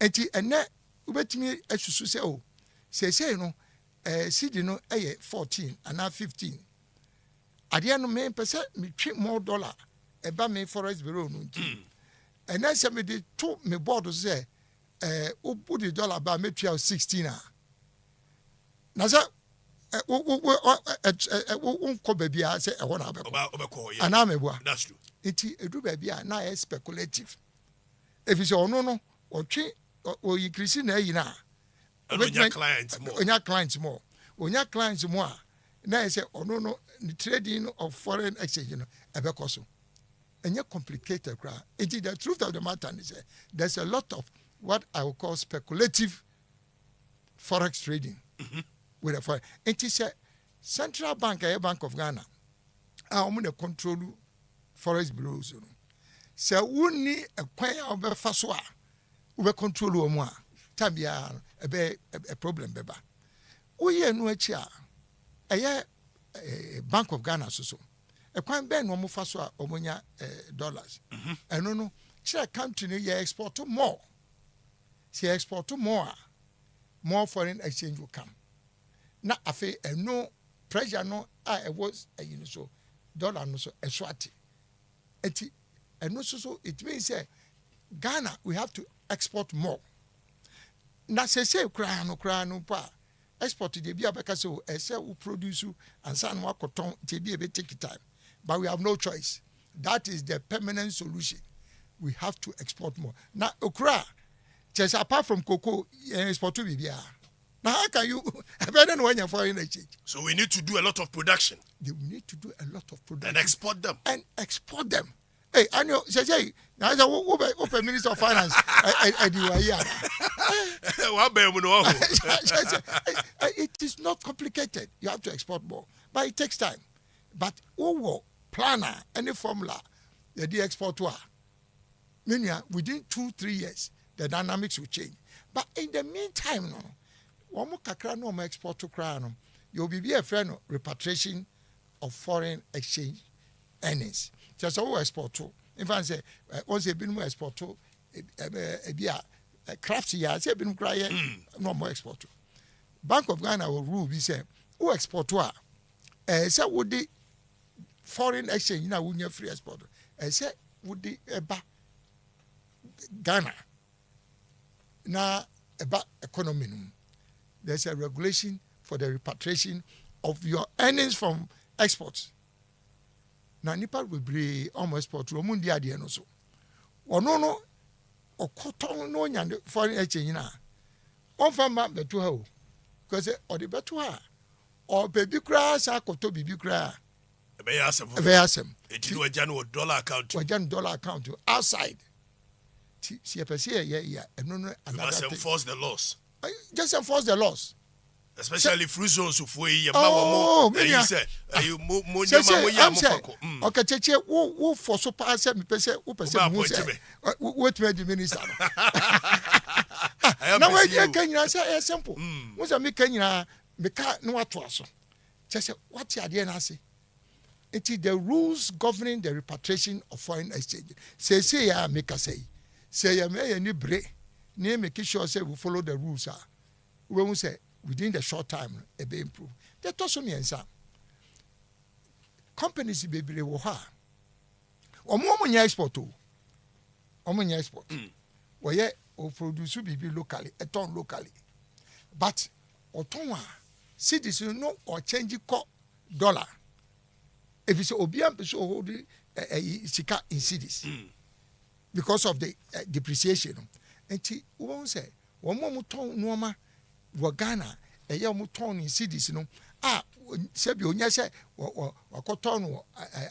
enti ene ubetimi asusu se o say no CD no 14 and 15 ade no me pese me twi more dollar eba me forest bureau no nti and then say me dey to me board say obu the dollar ba me twi 16 na say unko bebia say e ho na obeko yeah ana me boa that's true enti edu bebia na speculative if you say ono no otwe o increase na yi na onya clients more onya clients more na say ono no the trading of foreign exchange no ebeko so enye complicated cra it is the truth of the matter is there's a lot of what I would call speculative forex trading with a foreign it is a central bank Bank of Ghana the control forex bureaus no say woni ekwan obefa so a we control o mu a tabia a problem beba oye no achi a Bank of Ghana so ekwan ben no mo fa so a omonya dollars eno no kire country no ye export more she export more foreign exchange will come na afi eno pressure no it was so dollar no so eswati eti eno so it means say Ghana we have to export more na say kra no pa export dey be abeka so say we produce and san wa cotton dey be take time but we have no choice. That is the permanent solution. We have to export more. Now, okra, just apart from cocoa, export to Bibia. Now, how can you better than when you're foreign exchange? So we need to do a lot of production. We need to do a lot of production and export them. Hey, I know. Say, now the open Minister of Finance. I do It is not complicated. You have to export more, but it takes time. But planner any formula the exporter meaning within 2-3 years the dynamics will change. But in the meantime no one more kakra no more export to cry no you'll be a friend of repatriation of foreign exchange earnings just all export to in fact say once a bit more export to a craft year say been cry no more export to Bank of Ghana will rule we say who export to say would the foreign exchange na wunya free export say would the Ghana na about economy there's a regulation for the repatriation of your earnings from exports na nipa will be almost export ro mun dia de no so ono okoton no nya foreign exchange na on fama beto ha o because o de beto ha o baby kra sa koto bibi kra Ebeyasem. It is a general dollar account. Dollar account outside. See, no. Must enforce the laws. Just enforce the laws. Especially free zones of where you say you okay, cheche, who for so pass me pese, who what the minister. Now we can say simple. What's a me can no what was. Just what you are na say. It is the rules governing the repatriation of foreign exchange. Say ya make us say ya may any break. Near making sure say we follow the rules. When we say within the short time a be improve. They told me and companies be wo ha. Omo export to. Omo export. Where o produce be locally, a ton locally. But otonwa citizens no or change dollar. If it's obiam so hold sika in cities because of the depreciation. And won say one more ton normal Ghana a year ton in cities no sebi onya say or cotton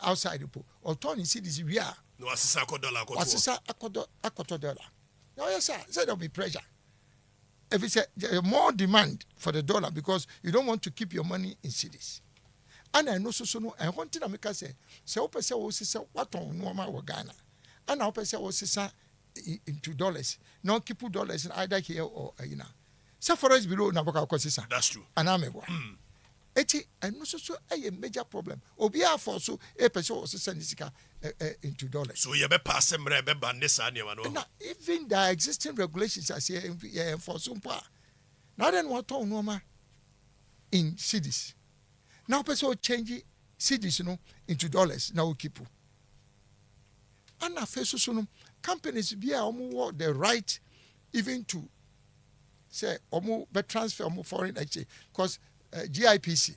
outside the or ton in cities we are no asisa dollar. Now yes sir, say there'll be pressure. If it's a more demand for the dollar because you don't want to keep your money in cities. And I know so no and one thing I make say open say o sisa what on normal wa Ghana and open say o sisa into dollars no keep dollars in either here or so forex below na boka ko sisa that's true and amebo eti and no so a major problem obi a for so e person o sisa ni sika into dollars. So you be pass them be ban this and Now, even the existing regulations as here for some part. Now then what on normal in cities. Now person change cities into dollars now keep. And na face so no companies be the right even to say be transfer foreign exchange because GIPC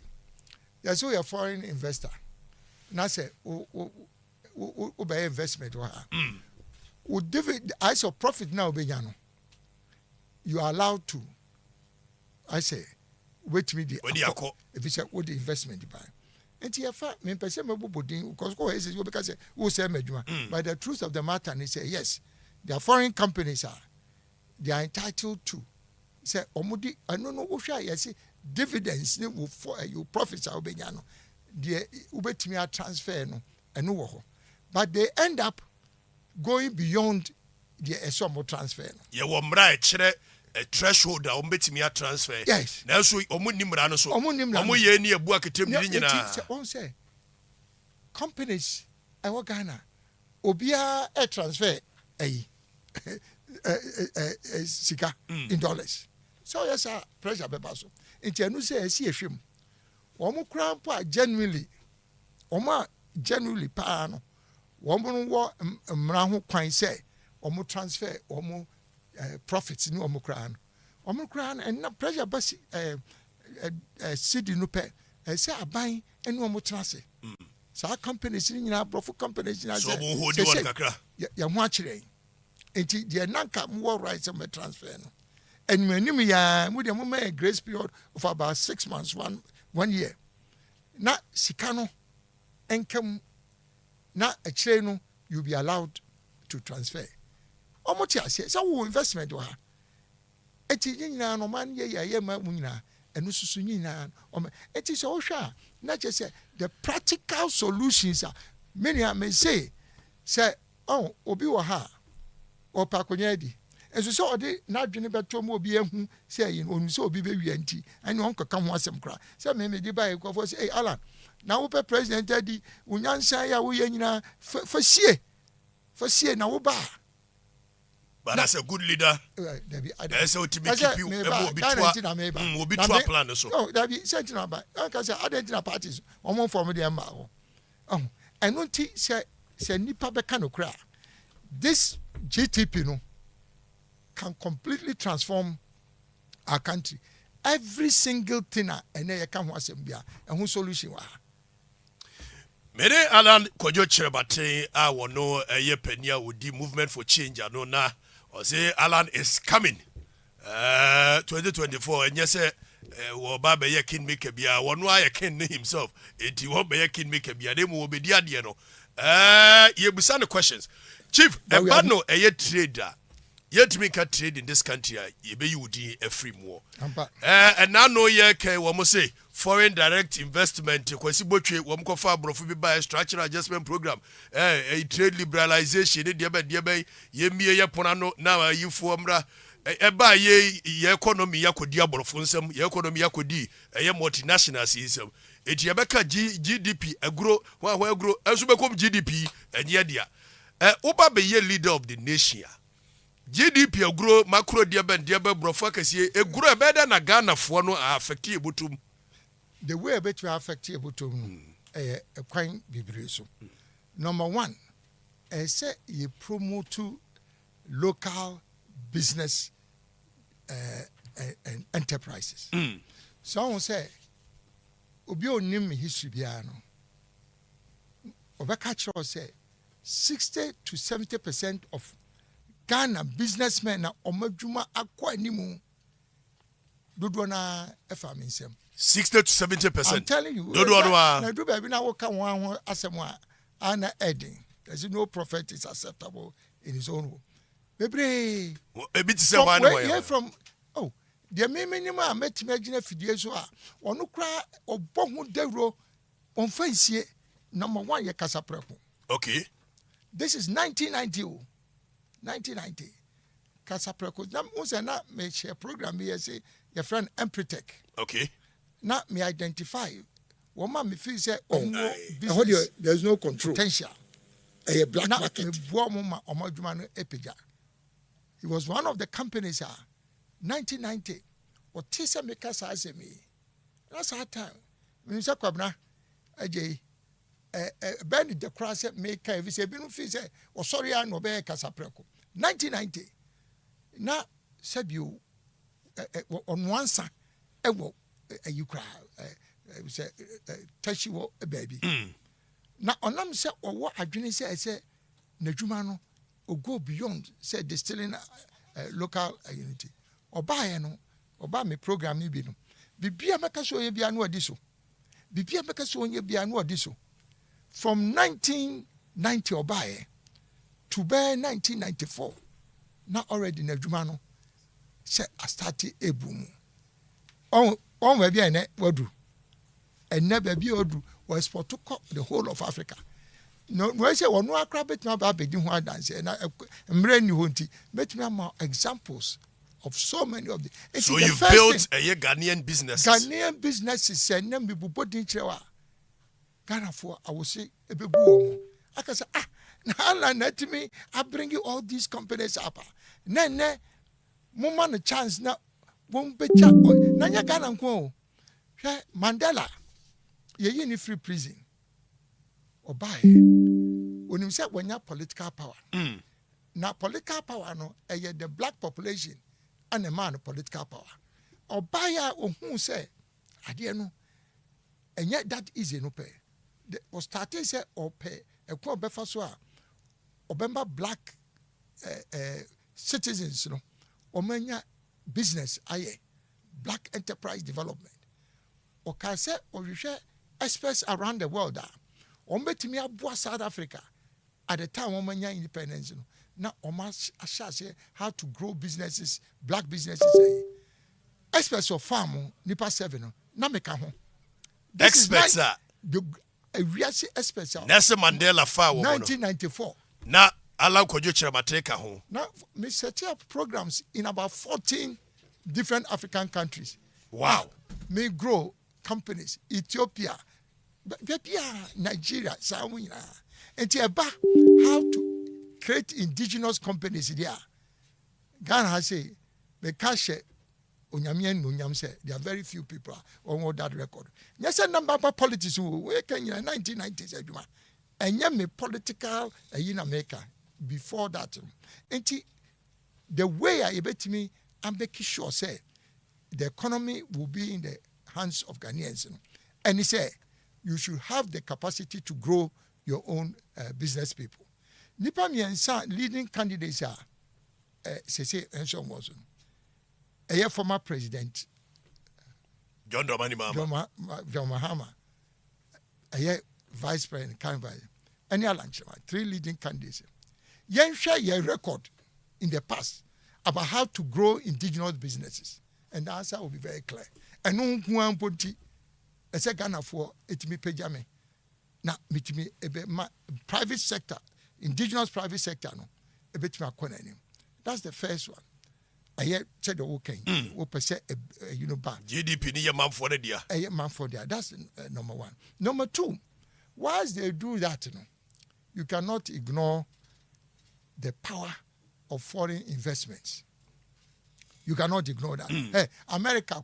there's a foreign investor now say buy investment would dividend as of profit now be you are allowed to I say wait me the if it's what the investment buy and here me person me bodin because go is because who say medjuma but the truth of the matter is say yes the foreign companies they are entitled to say omudi no wo hwa yes dividends ne will for you profits are obenya no the ubetimi transfer no eno wo ho but they end up going beyond the esomo transfer no ye wo mra kire a threshold a ombetimi a transfer yes na so omunimra no so omo ye ni ebu aketem ni nyina on say companies ewo Ghana obia a transfer sika in dollars so yes pressure be baso enti anu say esi ehwem omo krampo genuinely pa no womo wo mra ho kwan say omo transfer omo profits ni omo kran and na pressure basi city no pe say aban ene omo transfer so companies ni nyina profit companies ni so mo hold one kakra ya ho akire enti de nanka mo right some transfer no and manim ya mo de mo make grace period of about 6 months 1 year na sika no enkam na akire no you be allowed to transfer almost yes so investment wa eti nyina no man ye ma mu nyina enu susu nyina eti so hwa na je say the practical solutions are many may say obi wa ha opakonya di enso so odi na adwene beto mo obi ehu say yin onu so obi be wianti ani on kaka ho asem kra say me di buy ko for say hey Alan na wo pe president adi unyansa ya wo ye nyina fa sie na wo ba. But as a good leader, there's a to keep you a bit to plan so. No, that be sent about. Like I said, identity parties, one form the amount. And no tea say nipa be can cry. This GTP no can completely transform our country. Every single thing and then you can was and who solution wa. Mede Alan Kwadwo Kyerematen a wono eye pania wodi movement for change ano na or say Alan is coming 2024 and yes wo ba be ye king maker bia wono aye king himself enti wo be ye king maker bia dem wo be di ade no ye busa no questions chief e ba no eye trader yet make a trade in this country ye be you di free more and now no ye ke wo mo say foreign direct investment kwasi botwe wo mo kofa abrofo bi buy structural adjustment program a trade liberalization de be ye mie ye pona no na yifo mra e ba ye economy yakodi abrofo nsem ye economy yakodi ye multinational system eti ye beka GDP agro wa agro enso bekom GDP enye dia oba be ye leader of the nation GDP agro macro de brofo akase agro e be da na Ghana fo no affect ebotum the way a bit affect ebotum a quite bibre so number 1 say you promote local business and enterprises so I won't say obi onim history bia no obeka chiro say 60 to 70% of Ghana businessmen na omadwuma akwa animu dodo na efa mensem 60 to 70%. I'm telling you dodo na do baby na wo ka ho asem a ana edin there's no prophet is acceptable in his own way bebre e bit say one way from the minimum metime agina fidie so a ono kra obo ho dawro on fansie number 1 ye kasa preko okay this is 1990 kasa preko na unse na me share program here say your friend Empretech okay na me identify woman me feel say there's no control potential a black market. He was one of the companies 1990 or Tisa makers as me. That's our time. Minister Kwabna AJ Ben the cross maker if say binu fi say or sorry no be kasa preko 1990 na sabiu on one side ewo you cry say tashiwo baby na onam say owo adwene say n'adwuma no go beyond say distilling local unity oba no oba me program ni bi no bibia meka so ye bia no odi so bibia meka so ye bia no odi so from 1990 oba to be 1994 na already n'adwuma no say I started ebum on we bia na wadu enne ba bia odu was for to the whole of Africa. No, we say one no akra bet na ba bedi ho adanse na mre ni ho nti betumi am examples of so many of the. So you built a Ghanaian businesses. Ghanaian businesses and then people put in Chewa. Ghana for I will say a big boom. I can say now to me I bring you all these companies up. Ne moment a chance now won't be chat. Nanya Ghana ko. Mandela ye ni free prison. Or buy when you say when you have political power. Now political power no the black population and a man of political power. Or buyer or who say I didn't know. And yet that is no pay. Was starting say or pay a quite before or remember black citizens, you know, or many business black enterprise development. Or can say or you share experts around the world me abua South Africa at the time when we independence. Now, how to grow businesses, black businesses. Experts of farm, nipa 7. Na meka ho. Experts the real experts. Nelson Mandela fa 1994. Na Kwadwo Kyerematen ka ho. Now, me set up programs in about 14 different African countries. Wow. Me grow companies. Ethiopia, Nigeria, and how to create indigenous companies there. Ghana has say the cash Onyamian Nunyam say there are very few people on that record. Yes, a number of politics who can in 1990s and yet me political in America before that. And the way I bet me, I'm making sure say the economy will be in the hands of Ghanaians. And he said you should have the capacity to grow your own business people. Nipa miensa leading candidates are Sese Enso Mozo. A former president John Dramani Mahama. John Mahama. A vice president Canva. Any lunch, 3 leading candidates. Yen share your record in the past about how to grow indigenous businesses. And the answer will be very clear. And no one put a Ghana for it me pejame. Now, me private sector, indigenous private sector, no, a bit more connection. That's the first one. I hear said the okay, bad. GDP ni man for the dia. Man for there. That's number 1. Number 2, whilst they do that, you cannot ignore the power of foreign investments. You cannot ignore that. Hey, America,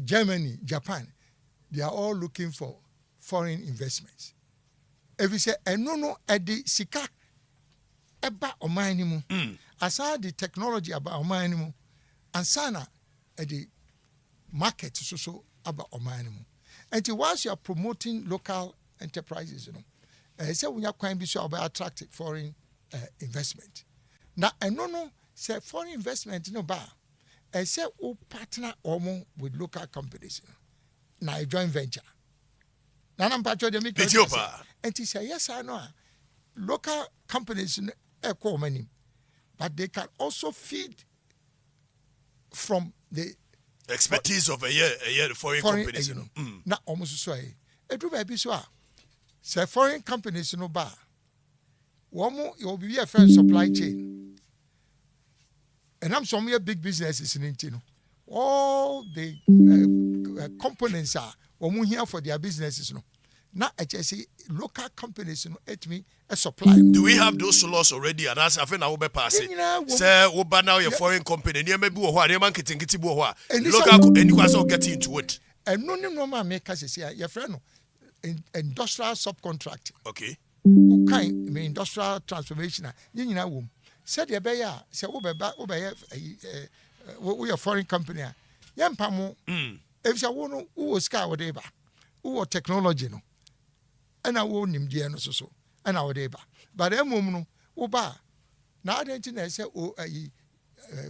Germany, Japan, they are all looking for foreign investments. If you say, no, the sika eba omainimu, aside the technology about omainimu, and sana the market so about omainimu. And once you are promoting local enterprises, say when you are quite busy about attracting foreign investment. Now, no, say foreign investment no bar. I say we partner with local companies. Now a joint venture. Now I'm part of the Ethiopia. And he say yes, I know. Local companies call money, but they can also feed from the expertise of a year foreign companies. Now almost so. It do be so. Say foreign companies no bar. One you'll be a friend supply chain. And I'm some big businesses in Intino. All the components are here for their businesses. na HSC local companies no etimi a supply. Do we have those laws already? And as I think I will be passing. Say, we ban now your foreign company. Near maybe what near man getting what local and you also get into it. And no normal makers is here. Your friend industrial subcontract. Okay. Kind me industrial transformation. You know wom. Said your bear. Say we a foreign company. Yam pamo. If you want who was sky whatever. Who technology no. And I won't him dear no so. And our deba. But a moment, Oba. Now I didn't say, oh, a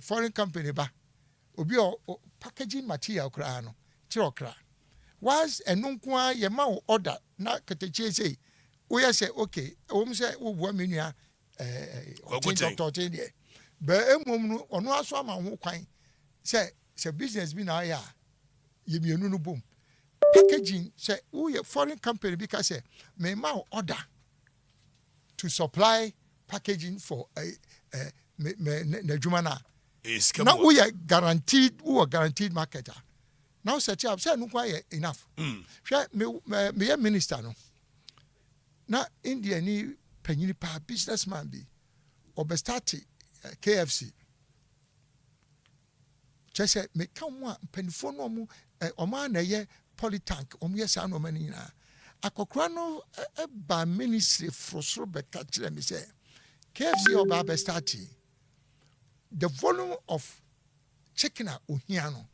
foreign company ba. Obi packaging material crano, chirocra. Was a nunqua ye mau order, not Katachi say. We say, okay, say, oh, 1 million, doctor, but a moment on one swam who quine. Say, business been a ye be a no boom. Packaging, say, oh, a foreign company because say, may mau order. To supply packaging for Jumana. Now we are guaranteed marketer. Now such up say no quite enough. Me minister no. Now India ni penny pa businessman be or be start KFC. Just say me come one penny phone no o man na ye polytank yes no mani na. Akokra no ba ministry frosro beka kire me say KFC oba be start the volume of chicken ohia no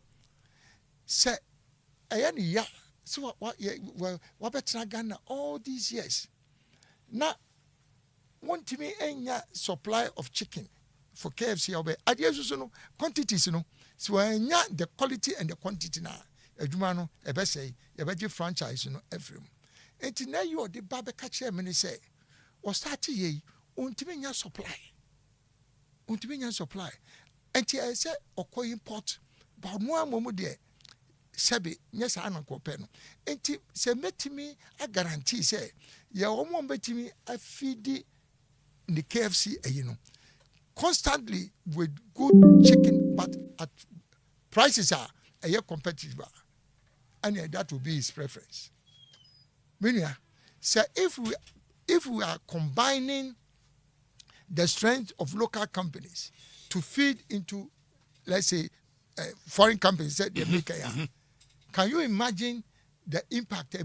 say ayani ya so what better Ghana all these years na want me enya supply of chicken for KFC oba adiesu no quantities no so enya the quality and the quantity na adwuma no ebe say e be franchise no every. And now you are the barber catcher and say, or start ye, untimenya supply. Untimenya supply. And I say, or co import, but one moment there, Sabi, yes, I don't copeno. And say, met me, I guarantee, say, ya won't bet me, I feed the KFC, constantly with good chicken, but at prices are a year competitive. And that will be his preference. Meaning, so if we are combining the strength of local companies to feed into, let's say, foreign companies that they make, can you imagine the impact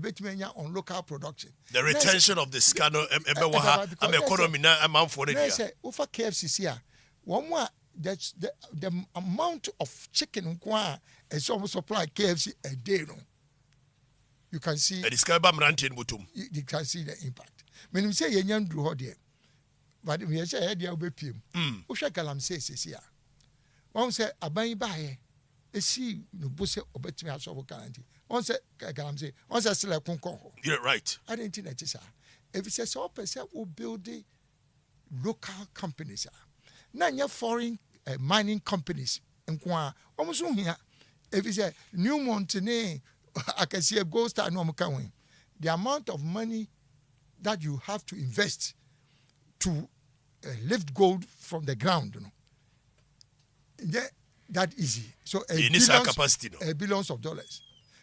on local production? The retention of the scandal, I'm economy now. I'm for it. Say, over KFC here, one more. That's the amount of chicken is almost supply KFC a day. No. You can see you can see the impact. When you say you do hot there, but we say there will be PM. Ushakalam says here. One say a buy buy a see no busse or bet me as of guarantee. One say Kalam say, one say still a conco. You're right. I didn't think that is if it says so percent will build the local companies. Now your foreign mining companies and almost here. If it's a new Montene. I can see a gold star no coming. The amount of money that you have to invest to lift gold from the ground, that easy. So billions of dollars.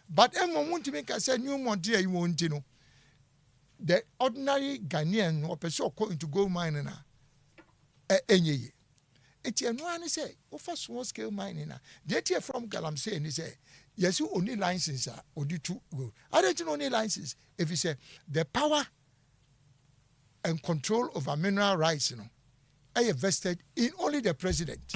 But want to make us a new Monty, you won't know. The ordinary Ghanaian or person going to gold mining any. It's a no say, offer small scale mining. They hear from Galamsey and he say, yes, you only license or do two go. I don't know only license. If you say the power and control over mineral rights, I invested in only the president.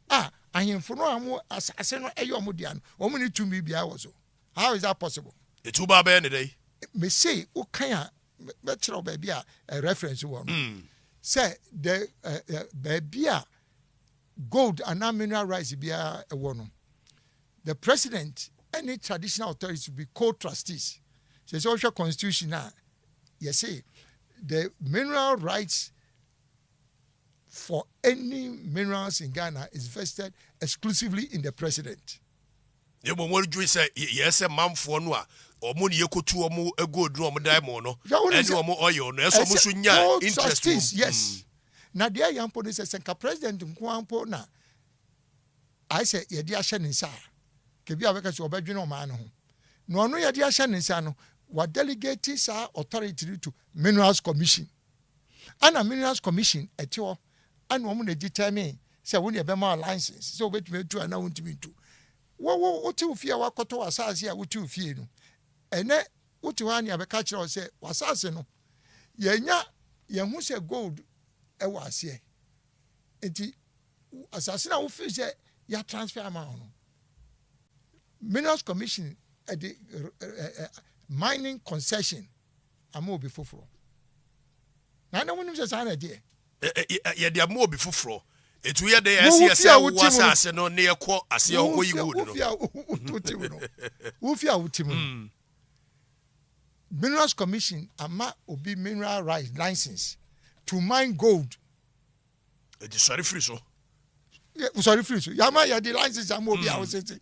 I am for no as I say no Ayomudian, only to me be also. How is that possible? The two barber any day. Me say, okay, bachelor baby a reference one. Say the baby gold and mineral rights be a one. The president, any traditional authorities will be co-trustees. So it's also constitution now. You see, the mineral rights for any minerals in Ghana is vested exclusively in the president. You want to say yes, a man for no, or money you could to a good drum diamond, and you more oil, no, so much interest. Yes. Now, dear young police says, President Nkwampo na. I say, ye dear Shannon, sir. Kebia because you obey no man. No, no, ye dear Shannon, son. what delegates our authority to Minerals Commission. And a Minerals Commission at your and woman determine say when you be more license. So wait me to and I want to be to. What you fear what koto asas here what you fear no. And then what you want you be catch or say wasas no. Yenya hu say gold e was here. Enti asasina wo feel say ya transfer amount no. Minerals Commission at the mining concession amo be foforo. Na na wonim say say na dey. Ye dey amo be foforo. Etu ye dey SSA wo asase no na ye kọ ase ho yi wood no. Wo fia utimu. Minerals Commission ama obi mineral rights license to mine gold. It is sorry free so. Yeah, sorry free so. Yama ya the license am obi I was saying.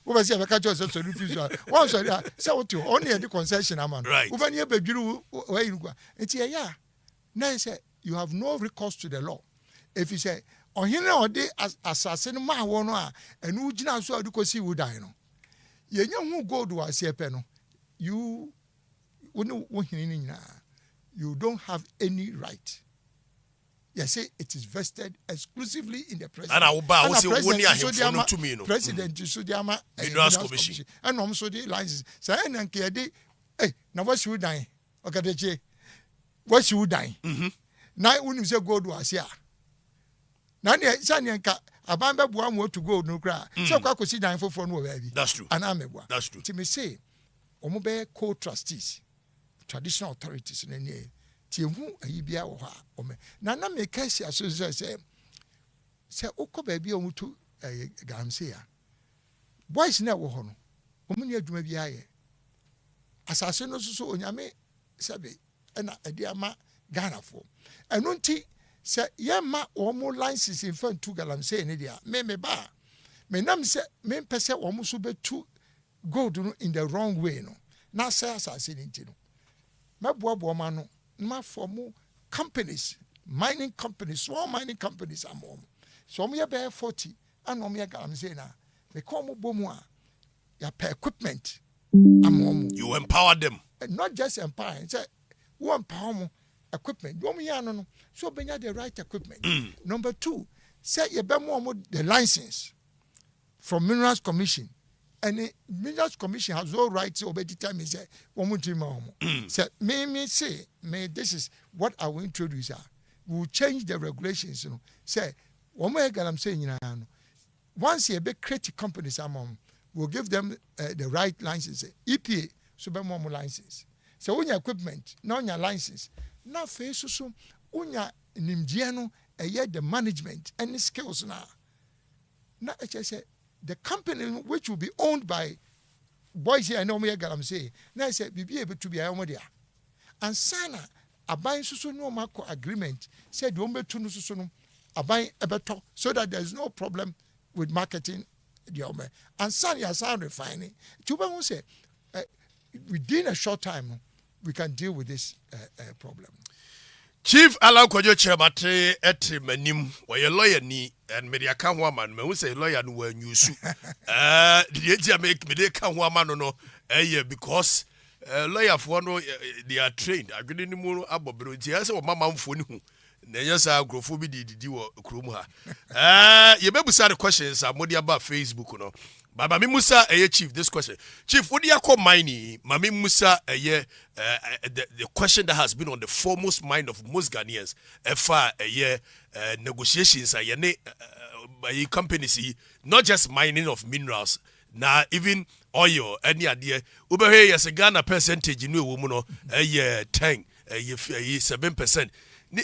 Wo be say be catch us sorry free so. One sorry say what you only the concession am. Wo be near bedwuru where you go. Enti ya na say you have no recourse to the law. If you say on here or dey assassin ma wo no a enu gina so adu kosi wo dan no. Ye nya hu gold was here pe no. You don't have any right. You say it is vested exclusively in the president. And I will buy also to me. President Sudiama Minerals Commission. And also the license. Say and Kedi, hey, now what should die? Okay, what should die? Now when you say gold was here. Now the Sanyanka Abamba Buam to go no cry. So I sit down for no baby. That's true. And I'm a that's true. To me say, Omobe co-trustees. Traditional authorities in any tiemu ayibia wo ha ome na na me ka sia so say ukọ baabi o mutu gamse ya boys na wo ho no omu ne adwuma bi aye asase no so onyame sabe na ade ama Ghana fo eno nti se ye ma o mu license in fan tu galamse ne dia me ba me nam se me pese o mu so betu gold no in the wrong way no na say asase ni nti no mabuabuo ma no ma form companies, mining companies, small mining companies are more. So me be 40 and no me galam say na they come bomu a ya pay equipment amom. You empower them. And not just empower, say who empower mo equipment. Do me no so benya the right equipment. Number 2, say you be more the license from Minerals Commission. And the Minerals Commission has all rights to obey the time. Say, say, me say, this is what I will introduce. We'll change the regulations. You know, say, I'm saying, once you be creative companies, we'll give them the right license. EPA, so be more license. So when your equipment, now your license, now face so, when your nimdiano, the management and the skills now. Now I just say. The company which will be owned by boys here, I know me galam say. Now I said, be able to be a modia. And sana a buying susu no marco agreement said, "Don't be too no a buying a better so that there's no problem with marketing the ome." And sana ya sound refining. Chuba will say, within a short time, we can deal with this problem. Chief Kwadwo Kyerematen etri manim we lawyer ni and media kan ho man me say lawyer no wa nyusu the age make me dey kan ho man no because lawyer for no they are trained adwene ni mu abobro ti say o mama mfo ni hu na yes agrofo bi didi wo krom ha ye bebusa the questions amodi about Facebook no Baba mi Musa chief this question. Chief, what do you call mining? Mami Musa the question that has been on the foremost mind of most Ghanaians far negotiations by companies not just mining of minerals now even oil any idea ube here yes a Ghana percentage no woman no 10 7%.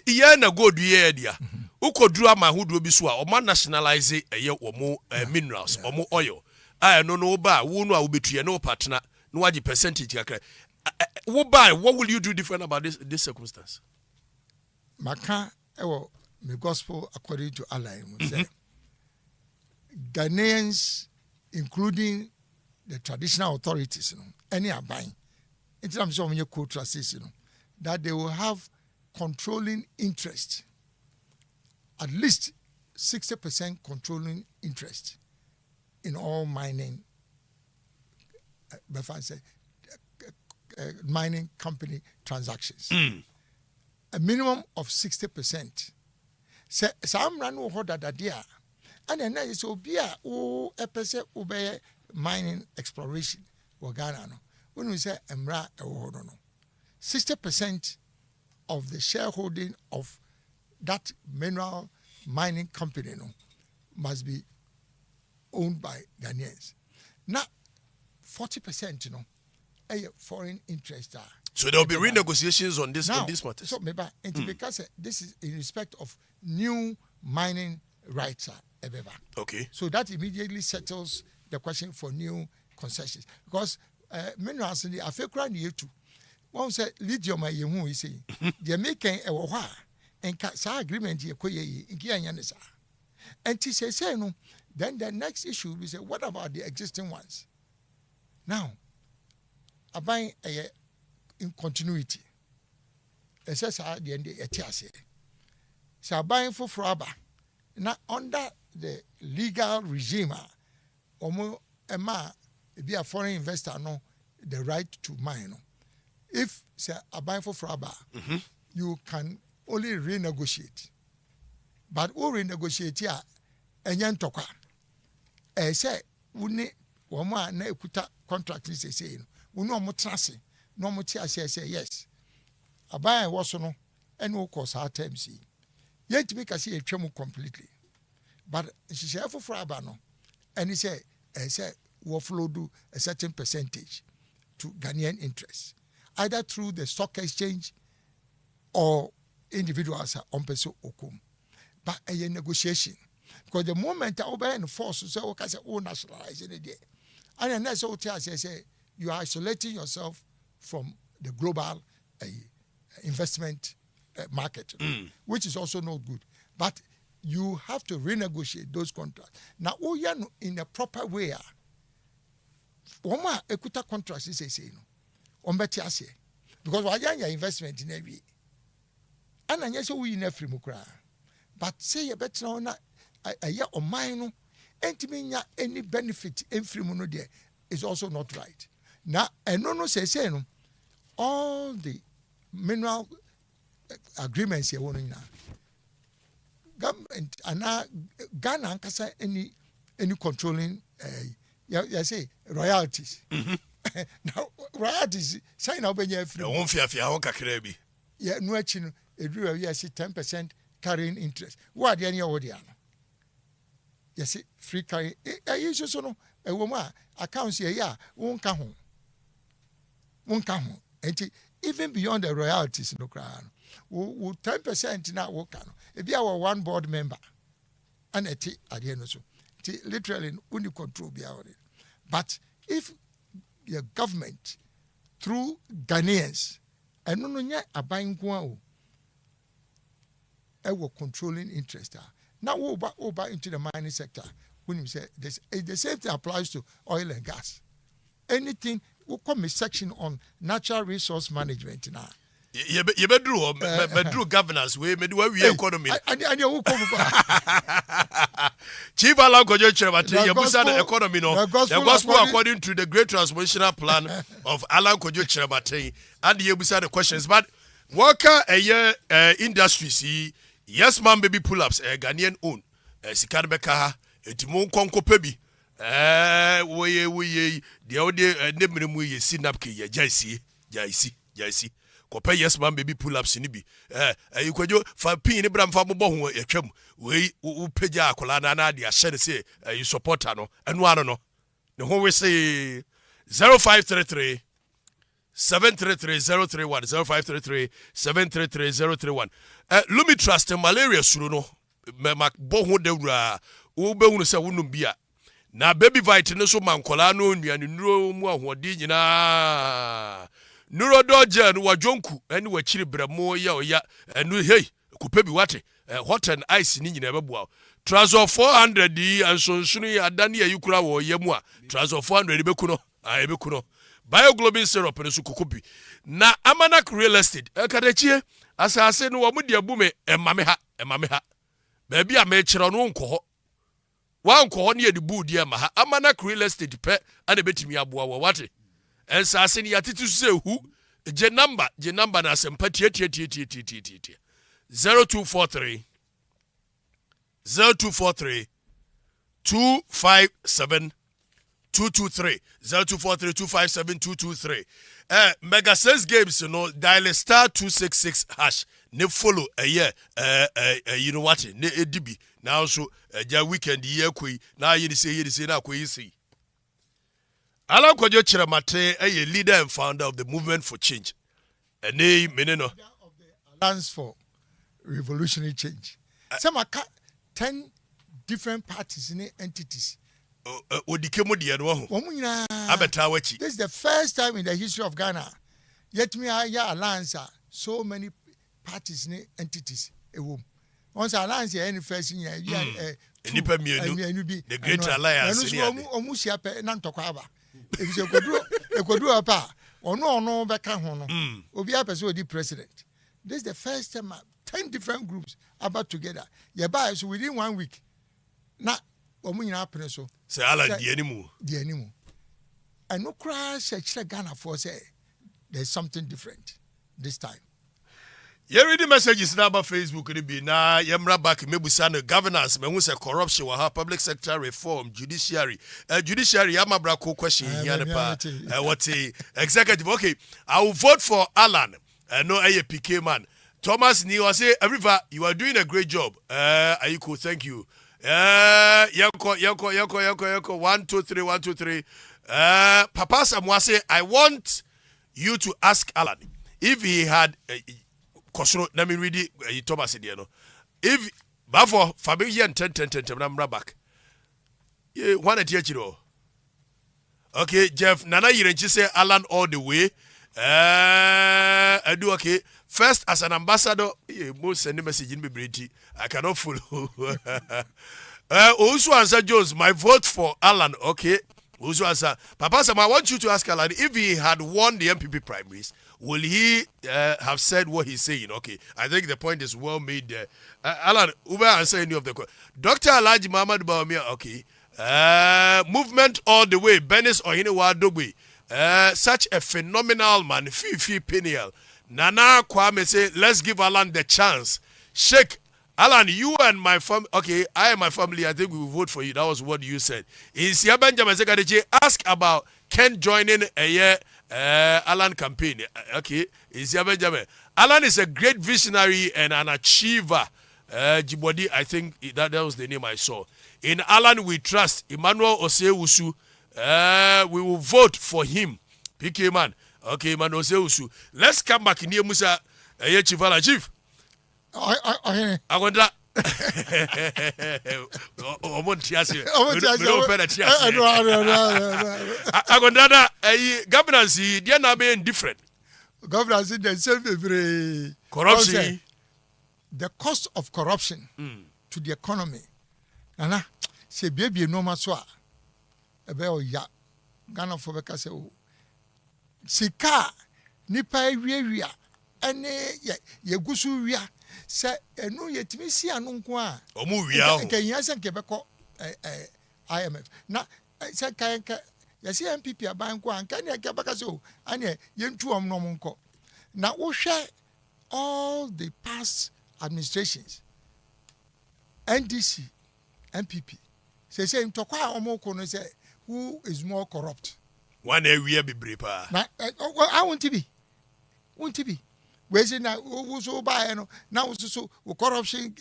Iya na go do ye dia. Ukodru ama hudu bi so a o ma nationalize omo minerals omo oil. No ba wo no a obetuye no partner no waji percentage kakra. Wo buy, what will you do different about this circumstance? Maka the gospel according to Allah say Ghanaians including the traditional authorities any are buying in terms of your co-trustees that they will have controlling interest, at least 60% controlling interest in all mining mining company transactions. A minimum of 60%. Some run who hold that idea. And then there is obia o epese obey mining exploration or Ghana. When we say emra no. 60% of the shareholding of that mineral mining company must be owned by Ghanaians. Now 40% a foreign interest. So there will be renegotiations on this matter. So maybe because this is in respect of new mining rights. Okay. So that immediately settles the question for new concessions. Because minerals in the Afekra near to one said lithium you say they're making a waha and sa agreement here in Kianyanisa. And to say no, then the next issue we say, what about the existing ones? Now, I buy in continuity. It says the end of so buying for Fraba. Now under the legal regime, be a foreign investor no the right to mine. If say a buying for Fraba, you can only renegotiate. But who renegotiate here? Enyan tokwa. Say wuni wama na ekuta contract ni say wunu omo trase no omo tia say yes. A buying was no and no cost our terms. Yet to make us see a tremor completely. But she said for Fraba no, and he said will flow do a certain percentage to Ghanaian interests, either through the stock exchange or individuals on peso okum. But a negotiation. Because the moment I obey and force, so okay, say nationalize it there. And then that's what I say you are isolating yourself from the global investment market, which is also not good. But you have to renegotiate those contracts. Now, in a proper way, Oma ekuta contracts is say no. Ombeti because why your investment in every. And I say we in every mukra. But say you better now a year or mine no, any benefit in free mono there is also not right. Now, and no say no, all the mineral agreements you want now. Government and now Ghana ankasa any controlling you say royalties. Now royalties sign up when you free. Won fia ho kakra bi. Yeah, no achi no eduru we say 10% carrying interest. What dey any odi ano? You see free carry you so no e wo mu accounts here ya won ka ho. Even beyond the royalties no cry. 10% now work on. If you are one board member, and at the end so, literally only control be it. But if your government through Ghanaians and no a buying one, controlling interest. Now over into the mining sector. When you say this, the same thing applies to oil and gas. Anything will come a section on natural resource management now. You bedroom governance we economy. Chief Alan Kwadwo Kyerematen, you busa the economy no. The gospel according to the great transformational plan of Alan Kwadwo Kyerematen, and you busa the questions. But worker industries, yes man baby pull-ups, Ghanaian own, Sikan Beka, Timon Konko Pebi. We the audio name we sinapki, Jaisi. Kope yes man baby pull-ups ni bi. You Kwadwo fa pin ni bram fa bobo ho etwam. We upeja akola na de ahye say you support no. Eno ano no. Ne ho we say 0533 733 031 0533 733 031. Lumi trust malaria suru no. Me mak bo ho dawura. Wo be hunu se wonum bia. Na baby vitamin no so mankola no nuane nuro mu ahodi nyina. Nuro doja no wajonku ene wachiri bramo ya enu hey kupe bi wate hot and ice ni nyina beboa trouser 400 di ansonsunu ya dane ya yukura wo yemu a trouser 400 bekuno ebekuno bioglobin syrup ne su kokobi na Amanak real estate kadachie asase no wo mudi abume emame ha ba bia ma ekire no nko ho wa nko ho ne yedi bu di ma ha Amanak real estate pe ade betimi aboa wo wate ensase ni yatete se hu je number na sympathia tie 0243 257 223 0243 257 223 mega 6 games dial star 266 hash ne follow you know what ne edibi now so ja weekend ye koi na ye say na koi see Kwadwo Kyerematen a leader and founder of the Movement for Change. Ene meneno of the Alliance for Revolutionary Change. Some are 10 different parties and entities. Odikemo de no ho. Abeta wachi. This is the first time in the history of Ghana. Yet me alliance so many parties and entities. Once alliance any first year nipa mienu the Great Alliance. Omusia pe na ntokwa if you Kwadwo apa ono beka ho no obi apese odi president. This is the first time 10 different groups about together. Yeba so within 1 week na omu nyina apene so say ala di animu and no crash Ghana for say there's something different this time. You read the messages now about Facebook ni bi na yemra back mebusa no governance me hu say corruption wa public sector reform judiciary yamabra ko question here pa what executive. Okay, I will vote for Alan no PK man Thomas ni was say River, you are doing a great job. Ayiko, thank you. Yanko 1 2 3 1 2 3 Papa Samwase, I want you to ask Alan if he had Kosoro, let me read it. Thomas Idiano. If Bafo Fabian 10 back. Yeah, one at you. Okay, Jeff Nana Yirenchi say Alan all the way. I do okay. First, as an ambassador, most send a message in Briti. I cannot follow. Also answer Jones, my vote for Alan, okay. Also answer Papa Sam, I want you to ask Alan if he had won the MPP primaries. Will he have said what he's saying? Okay, I think the point is well made there. Alan, Uber answer any of the questions. Dr. Alhaji Muhammad Bawumia, okay. Movement all the way. Benis Ohinewa Dogbe. Such a phenomenal man. Fifi Peniel. Nana Kwame say, let's give Alan the chance. Sheikh, Alan, you and my family, okay, I and my family, I think we will vote for you. That was what you said. In Siabenjamin Sekadiche, ask about Ken joining a year. Alan campaign. Okay, is Benjamin. Alan is a great visionary and an achiever. Jibodi, I think that was the name I saw. In Alan, we trust. Emmanuel Osewusu. We will vote for him. PK man. Okay, Emmanuel Osewusu. Let's come back in here, Musa. Chivala Chief. I want that. Governance they are being different. Governance in the same corruption. The cost of corruption to the economy. Nana, say baby no maswa. Ebe o ya. Ghana for beka say o. Sika nipa wiawia ene ye gusu wia. Se enu yetimi si anu nko a omu wia o nke yanse nke beko IMF na se kan ka yesi MPP aban nko a nka ne ke baka so ane yentu om no nko na wo hwe all the past administrations NDC MPP say ntokwa a omoko no say who is more corrupt one area be brepa na I want to be we say na wo so buy no na wo so corruption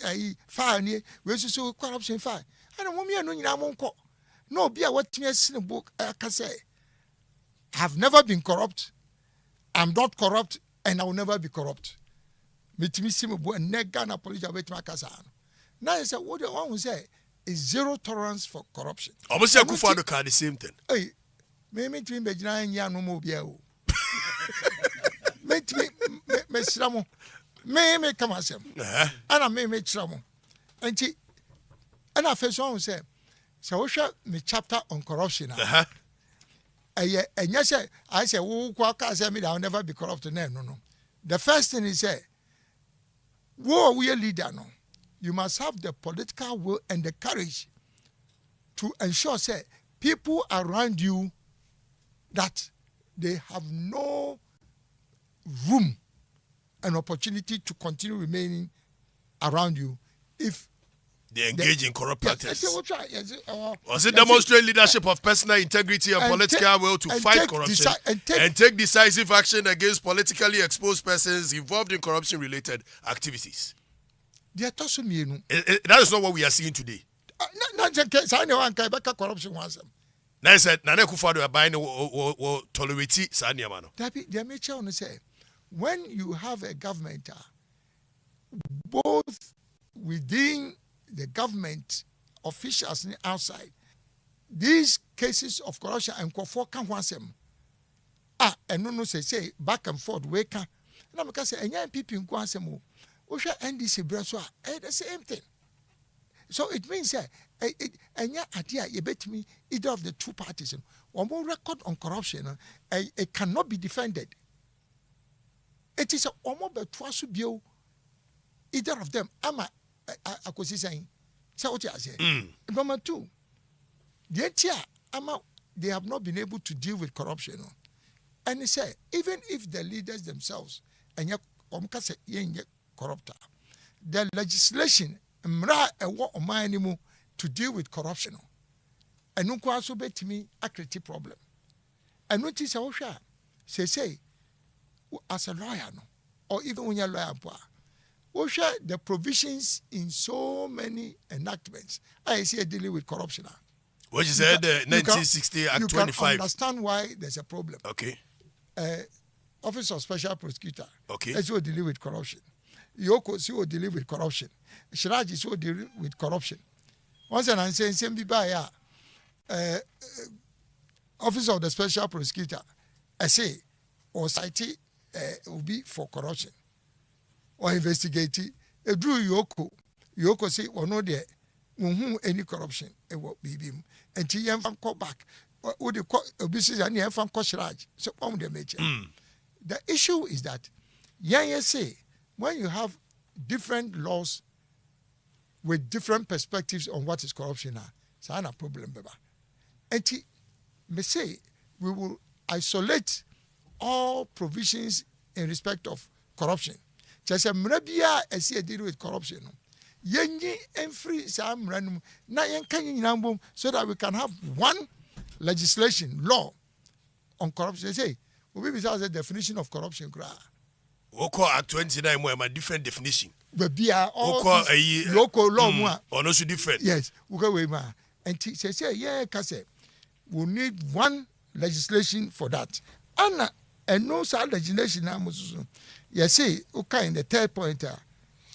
file ni we so corruption file and mo me no nyina mo nko no be a watimi asine book aka say I have never been corrupt, I'm not corrupt, and I will never be corrupt. Metimi simu bo nega na police abetimi aka sa now you say what the one who say is zero tolerance for corruption. Almost say Kwadwo can the same thing. Hey, me timi be gina nya no mo bia o. Me sramo me come asem ana me sramo enti ana first one say wo hwa me chapter on corruption enya say I say wo kwa ka say me I will never be corrupt no the first thing is say we leader no you must have the political will and the courage to ensure say people around you that they have no room and opportunity to continue remaining around you if they engage in corrupt practices. Was it demonstrate leadership of personal integrity and political will to fight corruption and take decisive action against politically exposed persons involved in corruption-related activities? That is not what we are seeing today. Corruption was them. Now said, Nana Kufado are buying or tolerate Sanyamano. The nature on say, when you have a government, both within the government officials and outside, these cases of corruption and can once them. And no say back and forth, wake up. And I'm say, and young people in Kwansemo, we shall NDC Braswa, the same thing. So it means that and yeah, idea you bet me either of the two parties or more record on corruption, it cannot be defended. It is a almost but twice bio either of them. Am I could say so what I say. Number two, they have not been able to deal with corruption. And they say, even if the leaders themselves and corrupt, the legislation to deal with corruption. And no also bet me a critical problem. And notice how say as a lawyer, or even when you're a lawyer, the provisions in so many enactments. I see dealing with corruption. What you said, 1960 Act 25. You can understand why there's a problem. Okay. Office of Special Prosecutor. Okay. That's what dealing with corruption. Yoko is what dealing with corruption. Shiraji is what dealing with corruption. Once an answer, same be by Office of the Special Prosecutor. I say, or cite will be for corruption. Or investigating a Drew Yoko say, or no there, any corruption, it will be him. And he have call back. Would the obesity and you have found Koshiraj? So on the major. The issue is that, say, when you have different laws with different perspectives on what is corruption, it's not a problem. And he may say, we will isolate all provisions in respect of corruption. Just a mrabia as you deal with corruption. Yengi and free some random na yankan so that we can have one law on corruption. They say, we be the definition of corruption. Oko at 29 more my different definition. But be all local law or no different. Yes, we go away ma. And say yeah, kase we need one legislation for that. And no such legislation now. Yes, see, okay, in the third point,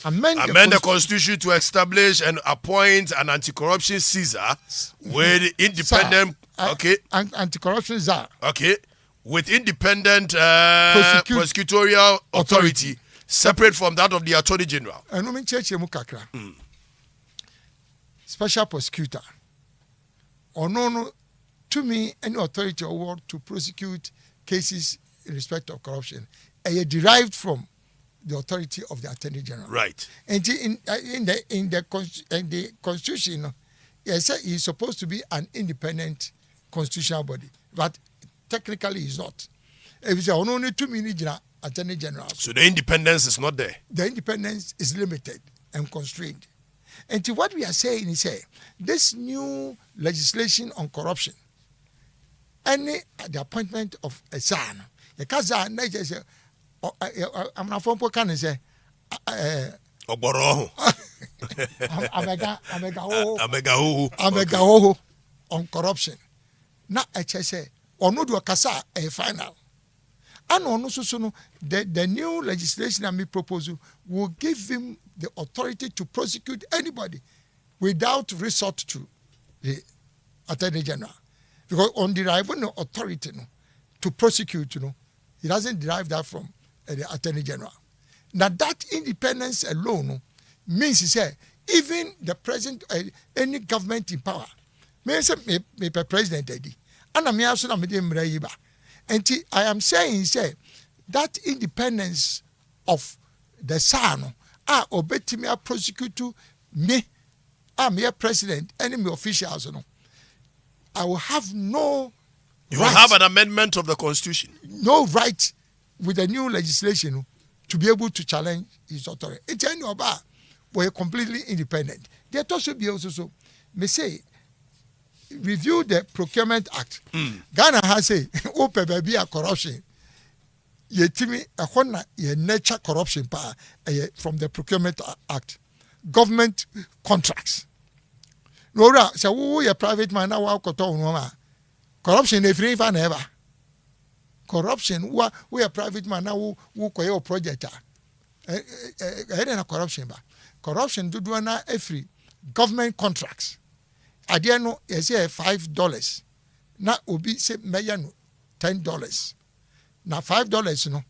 amend the Constitution to establish and appoint an anti-corruption Caesar with independent, anti-corruption czar. Okay, with independent prosecutorial authority separate from that of the Attorney General. And women church mukakra. Special prosecutor. Or no, to me, any authority or word to prosecute cases in respect of corruption. Derived from the authority of the Attorney General. Right. And in the Constitution, yes, he's supposed to be an independent constitutional body, but technically he's not. If it's only 2 minutes Attorney General. So the independence is not there. The independence is limited and constrained. And to what we are saying is, this new legislation on corruption, the appointment of a son, the cousin, I'm not from Pocan say, Oboro. Amega on corruption. Not a say, or no do a casa a final. And on also the new legislation I may propose will give him the authority to prosecute anybody without resort to the Attorney General. Because on deriving the authority to prosecute, he doesn't derive that from the Attorney General. Now that independence alone means he said even the president, any government in power, may say me president Eddie, and I'm also not me. And I am saying that independence of the son, obey me a prosecutor me, I'm your president, enemy officials, I will have no You have an amendment of the constitution. No right with the new legislation to be able to challenge his authority. It's any oba we're completely independent. They also be also so. Me say review the Procurement Act. Ghana has say open baby a corruption. Yetimi a hona ye nature corruption pa from the Procurement Act. Government contracts. Nora say who ye private man na wa koto unoma. Corruption if free fan ever. Corruption we a private man now who koye project corruption ba. Corruption do na every government contracts. Adia no yes $5. Na obi say meya no $10. Na $5 no.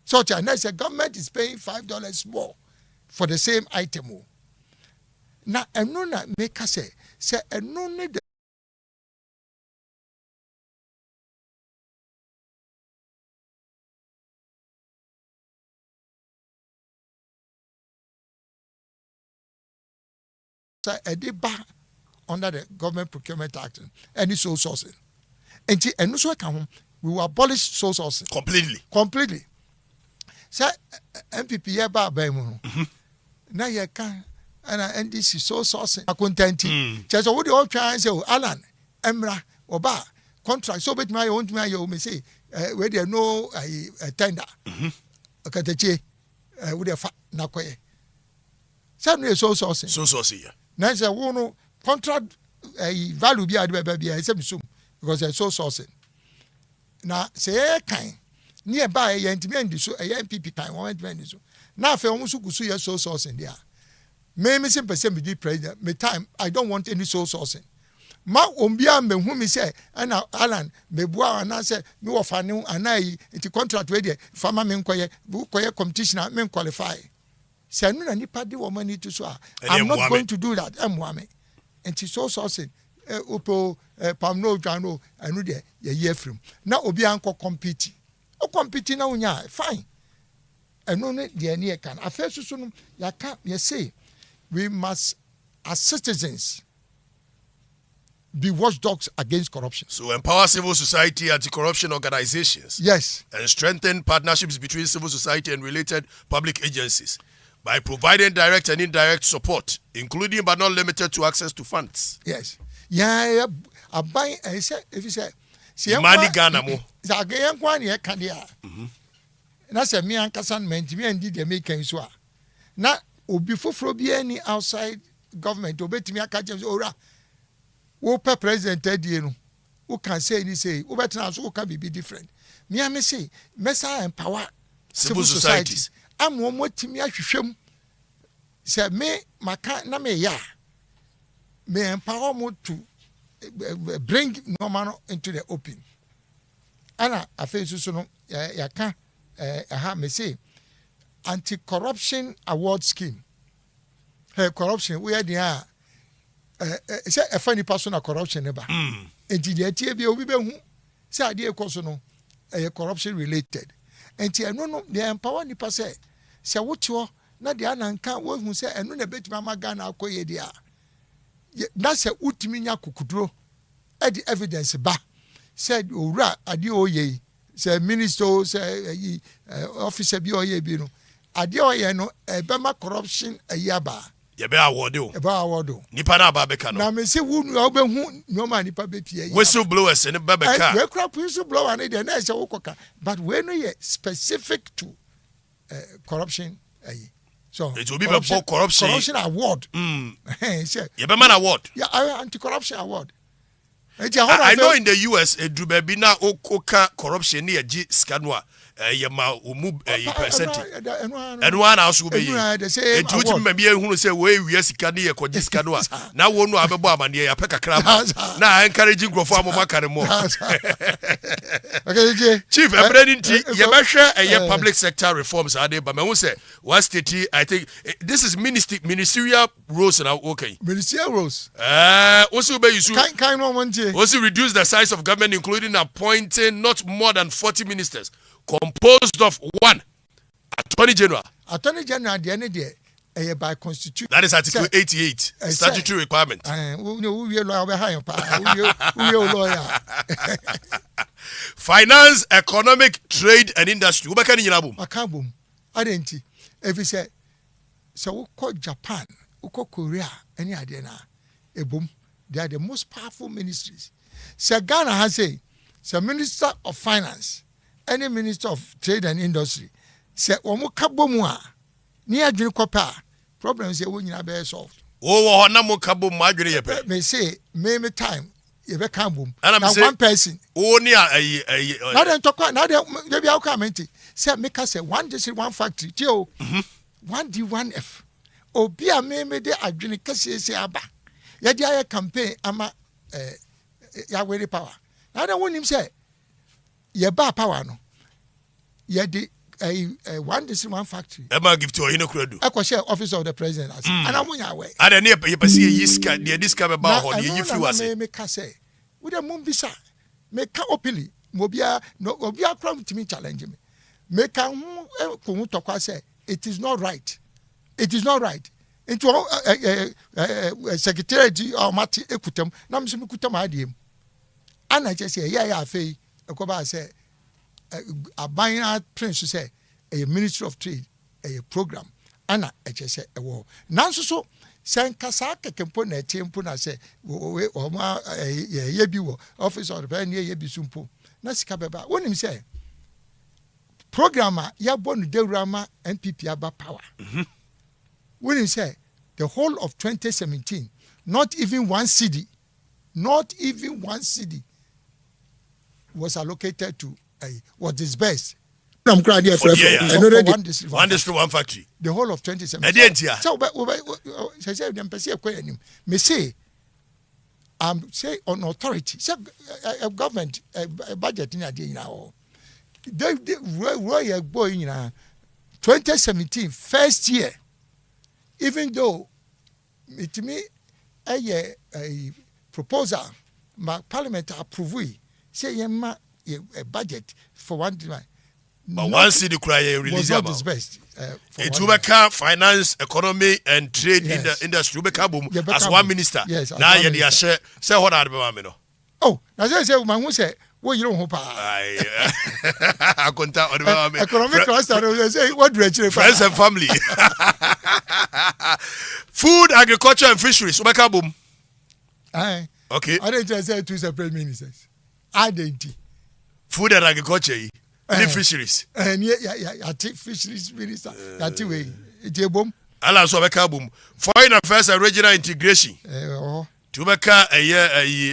So the government is paying $5 more for the same item. Na eno na make say eno ne a deba under the Government Procurement Act and it's sole sourcing. And so we will abolish sole sourcing completely. So MPP here ba mu. Now you can and this is sole sourcing. Accountancy. Just what the all try and say Alan Emra Oba contract so bet my own you may say where there no tender. Okateche with the na koye. Some sole sourcing. Sole sourcing. Now say no contract value be baby because they're so sourcing. Now say kind nearby a NTB so a MPP time one so now for almost kusu so sourcing there. Maybe some percent be president. Me time I don't want any so sourcing. Ma ombia me who me say and Alan me bua and say me wa fanu and I it contract with the farmer me koye competition me qualify. Say no na nipa de woman need to so I'm not going to do that. Amwame. And it's so sourcing. Upo pam no jano anu de ye from. Na obi anko compete. O compete na unya fine. Eno ne de ne can. Afeso so no ya ka ye say we must as citizens be watchdogs against corruption. So empower civil society anti-corruption organizations. Yes. And strengthen partnerships between civil society and related public agencies by providing direct and indirect support, including but not limited to access to funds. Yes. Yeah, I buy if you say money Ghana mo. Zagayan kwan ye kandia. Na se me ankasan menti me ndi de make so. Na obi foforo bi any outside government obetimi akajem ora. Wo pe president adie no. Who can say any say, who better so can be different. Me am say, mesa empower civil societies. I'm one more timi ahwehwem. Say me maka na me ya. Me empower more to bring normal into the open. Ana afesu so no ya ka me say anti-corruption award scheme. Hey, corruption we are there. Say a funny person of corruption never. And the idea be obi be hu. Say idea koso no corruption related. And no the empower nipa say what you na de ananka wo hu say eno na betima maga na akoye dia. Na say utimi nya kukuduro e the evidence ba. Said owura ade oye say minister say officer bi oye bi no. Ade oye no e be ma corruption ayaba. You be award o. Eba award o. Nipa na ba beka no. Na me say wo be hu no ma nipa be pie. Whistleblowers ne ba beka. We crap whistleblower ne dey na say wo koka. But we no ye specific to corruption so it will be for corruption award. Say you be man award. Yeah, anti-corruption award. I know in the US edruba bi na oka corruption ne ye scanwa yema omu percentage eno ana aso be yi etuti me bia ehunu say we wi sika ne ye koje sika no a na wonu abebo amane ya pe kakra na encouraging growth amoma kare mo. Okay, Chief Ebredinti ye behwe public sector reforms ade ba me hu say one state I think this is ministerial roles now. Okay, ministerial roles also be use kind no one day also reduce the size of government, including appointing not more than 40 ministers composed of one Attorney General. Attorney General the end there by constitution. That is Article 88, statutory requirement. Finance, economic, trade, and industry. Who can you know? Makabum. I didn't. If you say, so we call Japan, we call Korea, any idea now? A boom. They are the most powerful ministries. So Ghana has a minister of finance, any minister of trade and industry. Say, Omo kabomwa, near Junkopa, problems you wouldn't have solved. Oh, Namo Kabum, Margaret. May say, maybe time, you be kabum. And I'm one person. Oh, near Now then, talk about now, maybe I'll comment. Say, make us say one district, one factory, Joe, 1D, 1F. Obia maybe they are doing a aba. Yadia campaign, ama Yahweh power. I don't want him say, Yaba power no. Yadi one district, one factory. Emma give to a Hinokradu. I could share office of the president. And I'm away. I don't know if you see a yiska, the discover about you flew as a make us say, with a mumbisa, make openly, Mobia, no, Obia come to me challenge me. Make a say, it is not right. It is not right. Into secretary or Mati Ekutem, Namsum Kutam Adim. And I just say, yeah, Fay, a Koba say, a binary prince to say, a ministry of trade, a program, Anna, I just say, a war. Nanso, San Kasaka can put a team puna say, or ma yebi office of the Pioneer Yebi Sumpo. Naskababa, when him say, programmer, Yabon de Rama, MPP Aba power. When he said the whole of 2017, not even one city was allocated to what is best. I'm crying here for one district, one factory. The whole of 2017. So, I said, me say, say on authority, say a government, a budget in a day now. They were boy in 2017, first year. Even though it me a proposal, my parliament approve say a budget for one time. But one city cry release about his best. It will become finance, economy, and trade in the industry. As one minister. Yes. Now you share. Say what are the oh, as I say, my say. Well, you don't hope I contact economic cluster. Say what direction? Friends and family. Food, agriculture, and fisheries. Boom. Okay. I didn't say two separate ministers. I didn't. Food and agriculture. The fisheries. And I take fisheries minister. That way. It's a boom. Allah so boom. Foreign affairs and regional integration. To make a year.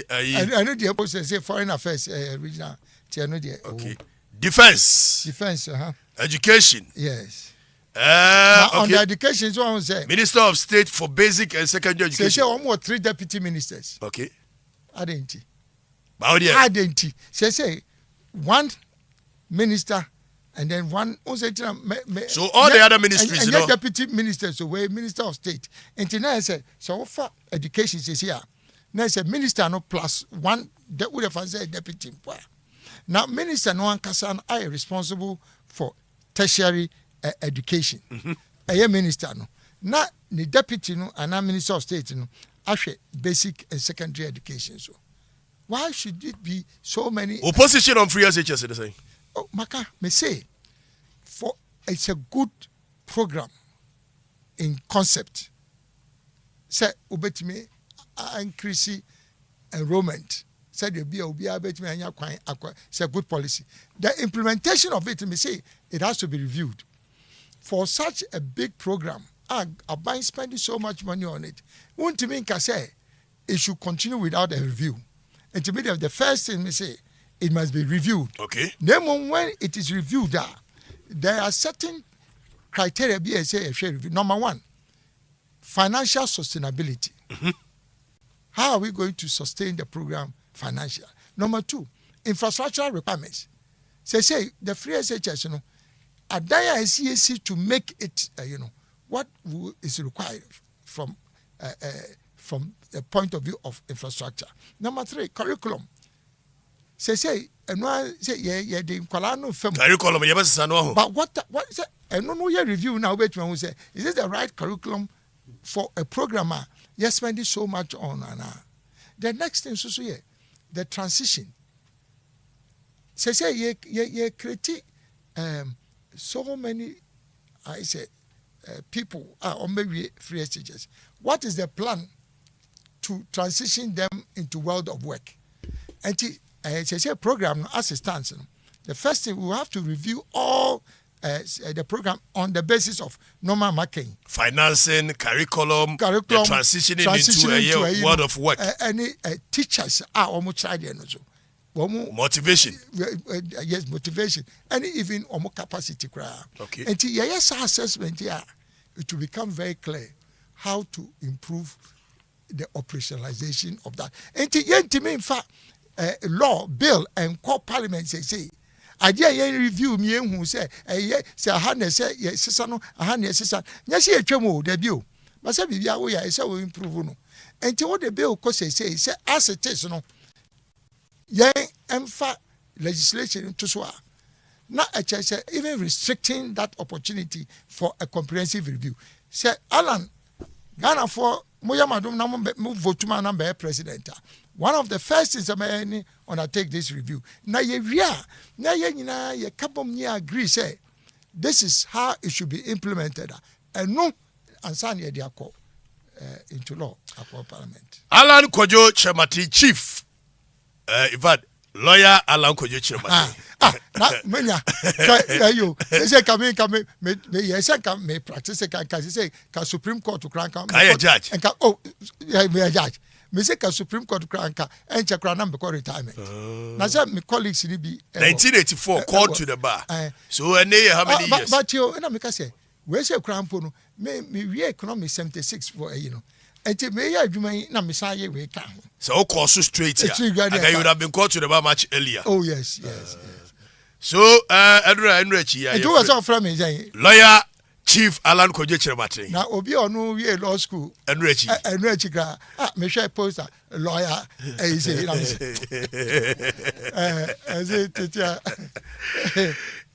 I know the opposite say foreign affairs regional. Okay. Defense. Education. Yes. Okay. On the education, so I say Minister of State for Basic and Secondary Education. Say almost 3 deputy ministers. Okay. I didn't. I didn't. Say one minister and then one. So all the other ministries, and deputy ministers, so we Minister of State. And then I said, so for education is here. Now I said minister no plus one. That would have said deputy. Now minister no one can I responsible for tertiary education. A minister no. Now the deputy no and Minister of State no. Actually basic and secondary education. So why should it be so many opposition on free SHS? They say. Oh, Maka, me say, for it's a good program in concept. Say, ubetime increase enrollment. Say the be ubetime anya kwan akwa. It's a good policy. The implementation of it, me say, it has to be reviewed. For such a big program, I'm spending so much money on it. Won't me say it should continue without a review. And to me, the first thing me say. It must be reviewed. Okay. Then when it is reviewed, there are certain criteria BSA review. Number 1, financial sustainability. How are we going to sustain the program financially? Number 2, infrastructural requirements. Say the free SHS, a dire CAC to make it, what is required from the point of view of infrastructure. Number 3, curriculum. say no say yeah the nkwala no fam curriculum ye besa no ho but what say no ye review now bet me say is this the right curriculum for a programmer you spending so much on the next thing so yeah the transition say ye create so many I say people are on maybe free stages. What is the plan to transition them into world of work? And it's a program as it stands. The first thing we have to review all the program on the basis of normal marking, financing, curriculum the transitioning into a world of work. Any teachers are almost tried also. Motivation. Yes, motivation. And even capacity. Okay. And yes, assessment here, it will become very clear how to improve the operationalization of that. And in fact, law, bill, and core parliament say, I dare review me who say, say, a hundred say, yes, son, a hundred sister. Yes, a tremo, debut. But say, we are so improve. And what the bill say, as it is, no. Yang emfa legislation to so na even restricting that opportunity for a comprehensive review. Say Alan Ghana for moya madum na mo vote man na be president. One of the first is to undertake this review. Na ye wia na ye nyina ye kabom ni agree say this is how it should be implemented. And no ansan ye dia call into law at parliament. Alan Kwadwo Kyerematen chief Ivad, lawyer Alan Kwadwo Kyerematen. Na menya you say come me yes come me practice can say ka Supreme Court to crank ka judge and oh yeah me judge me say ka Supreme Court to crank and check ran because retirement na say me colleagues ni bi 1984 called to the bar so how many years but you na me ka say we say crampo no me we economic 76 for you know. And me ya adwuma na me san ye we ka. So o course straight here. Okay, you would have been called to the bar much earlier. Oh yes. So Andrew Chi ya. You was from me lawyer Chief Alan Kwadwo Kyerematen. Na obi onu we law school. Andrew Chi gra. Me share poster lawyer say na say.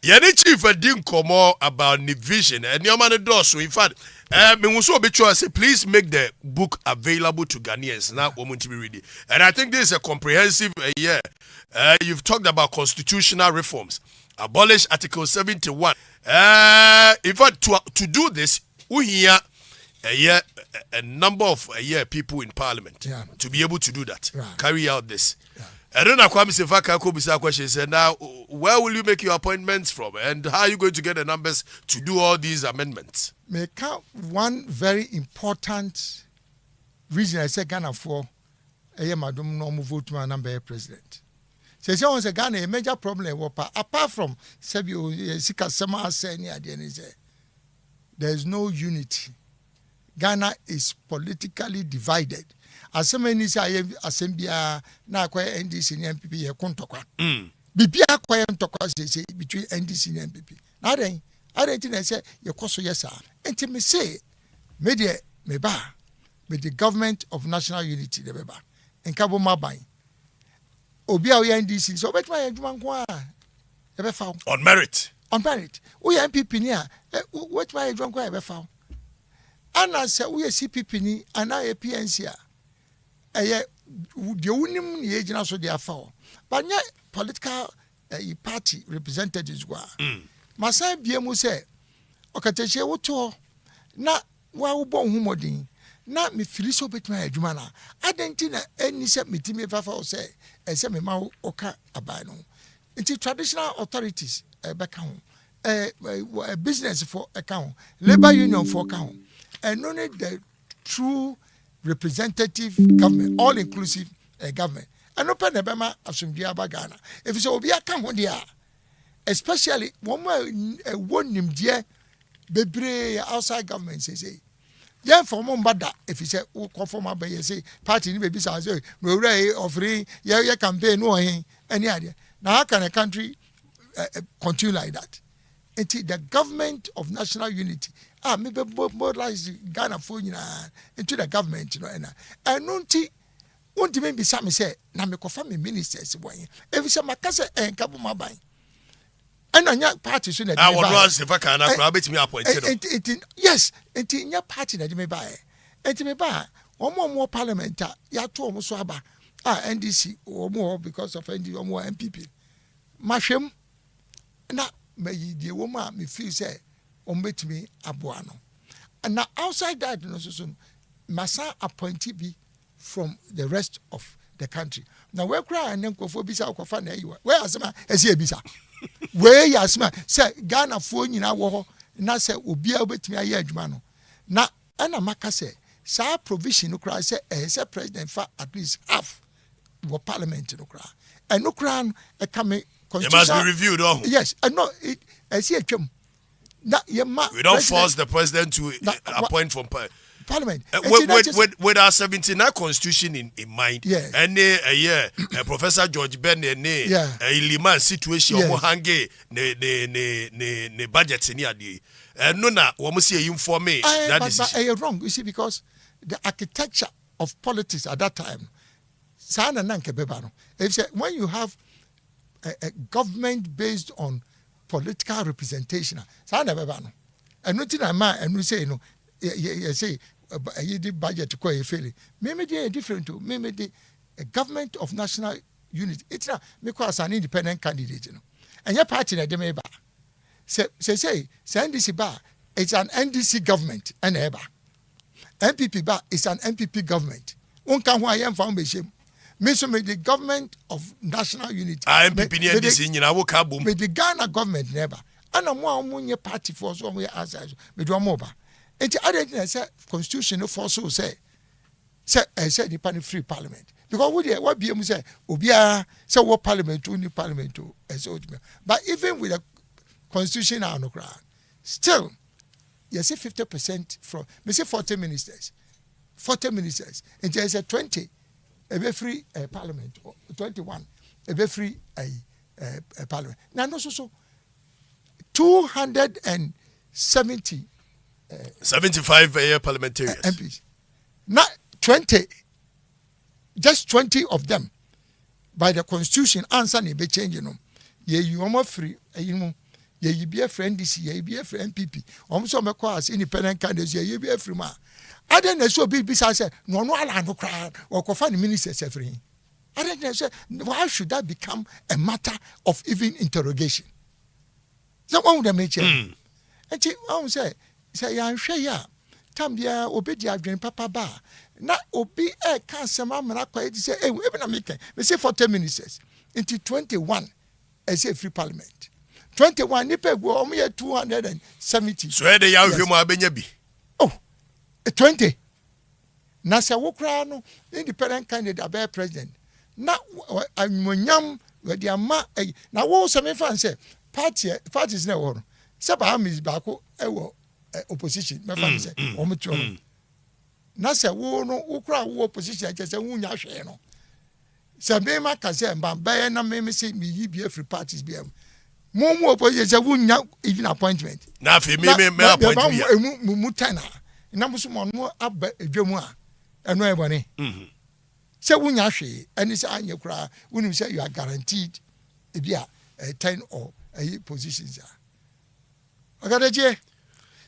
Yeni chief didn't come more about the vision and your man does so in fact say please make the book available to Ghanaians now woman to be reading and I think this is a comprehensive year. You've talked about constitutional reforms, abolish Article 71. In fact to do this we hear a number of people in parliament to be able to do that, carry out this. I don't know Kwame question said now where will you make your appointments from and how are you going to get the numbers to do all these amendments? Make one very important reason I say Ghana for madam no vote man number president. Say once a Ghana a major problem apart from Sika Sama there is no unity. Ghana is politically divided. As many say assembia na kwa NDC and MPP ye kontokwa. Bibia kwa kontokwa say between NDC and MPP. Na den I don't say ye koso yesa. Enti me say me de me ba with the government of national unity de beba. Enkabo maban. Obi a we NDC so betwa ye dwuma nko a ye be fa on merit. On merit. We MPP ni a wetwa ye dwuma nko a ye be fa. Ana say we CPP ni ana ye PNC a the unim ye jina so dia fa but nya political party representatives wa masa bia mu say okatehye woto na wa wo bo humodin na me fili so betuma adwuma na adenti na eni se metimi fa fa say ese me ma oka abai no nti traditional authorities beka ho business for account labor union for account and only the true representative government, all inclusive government. And open the Bema Asumdia Bagana. If it's Obia Camodia, especially one name dear Bebre outside government say, yeah, for Mombada, if you say, oh, conform by say, party in baby say, we're offering, yeah, campaign, no, any idea. Now, how can a country continue like that? Until the government of national unity maybe mobilize Ghana for into the government, and nunti won't even be some say, Namikofa ministers. If you say Macassa and Cabo Mabai. And on your party soon. I was if I can rabbit me appointed. Yes, and in your party that you may buy. And you may buy one more parliament, Yato Muswaba, NDC or more because of ND or more MPP. Mashem, now may the woman me feel say, omit me abuano. And now outside that, no soon, Massa appointee be from the rest of the country. Now where cry and then go for Bisa or Fana, where Asma, as here Bisa. Where Yasma, say Ghana phone in our war, and say, will be able to me a year, Jumano. Now, Anna Maka say, Sa provision, no cry, say, as a president for at least half of parliament, no cry. And no crown, a coming. It must be reviewed, oh. Yes, and no, it I see a chum. We don't force the president to appoint from Parliament. With our 79 constitution in mind, yeah. And Professor George Ben and Liman situation, Mohange, ne budgets in the and no, we see you for me. That is wrong, you see, because the architecture of politics at that time, when you have a government based on political representation, and nothing I man and we say no, you say a budget to call a failure. Maybe they are different to maybe the government of national unity. It's not because an independent candidate, you know, and your party na dem eba. Say NDC bar it's an NDC government and eba. MPP bar is an MPP government. One can why I am found me so the government of national unity. MPP ni NDC nyina wo ka bom. With the Ghana government never. And I'm one party for so we answer me do moba. It's other thing I said constitution for so say I said the free parliament. Because what BM say obia say what parliament to new parliament to but even with the constitution now no crowd still you say 50% from me say 40 ministers and there is a 20 a free parliament or 21 a free parliament now no so 270 75 parliamentarians MPs not 20 just 20 of them by the constitution answer ne be change no ye you almost free you ye be a friend this ye be a friend MPP almost me call as independent candidates ye be a free man other than so be say no ala no crowd or ko fa ministers free other than say why should that become a matter of even interrogation so one would make change and I say ya hwe ya tam dia obedi adwen papa ba na obi can sema mara kwa it say eh we na make me say 40 ministers into 21 as a free parliament 21 nipa go o me 270 so e dey ya hwe mu abenya bi 20 na se wo kra no independent candidate abe president na anwonyam we dia ma na wo se me fan say parties na wo no se ba mi ba ko e wo opposition me fan say o me tro na se wo no wo kra wo opposition je se wunya hwe no se be ma ka se mba ba na me say me yi bi free parties bi am mo opposition se wunya even appointment na fe me appointment ya mu tana na musu mo no aba edwamu a eno e bone se wunya hwe ani se anye kra wonu se you are guaranteed e bia 10 or positions are Ogadaje